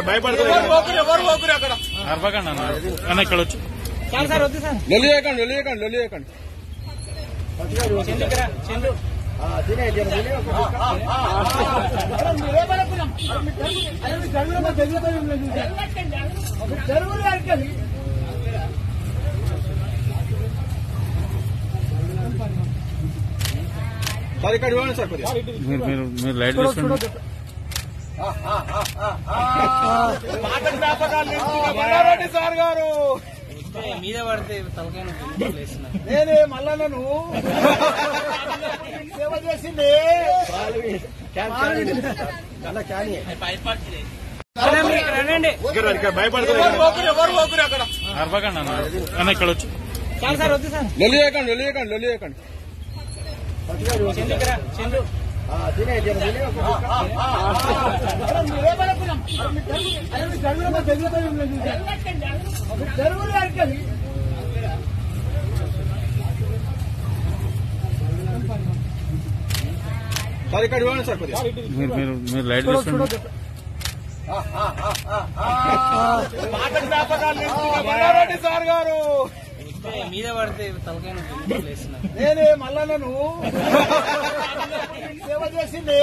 భయపడుతుంది అన్న ఇక్కడ వచ్చి సార్ వద్దు సార్ లొల్లియకండి సార్ ఇక్కడ ఇవ్వండి సార్ మీరు లైట్ తీసుకోండి మల్లారెడ్డి సార్ గారు మీద పడితే నేనే మల్లన్నను సేవ చేసింది భయపడుతుంది అన్న ఇక్కడ వచ్చి సార్ వద్దు సార్ లొల్లియకండి సార్ ఇక్కడ ఇవ్వండి సార్ మీరు లైట్ తీసుకోండి మల్లారెడ్డి సార్ గారు మీద పడితే నేనే మల్లన్నను సేవ చేసింది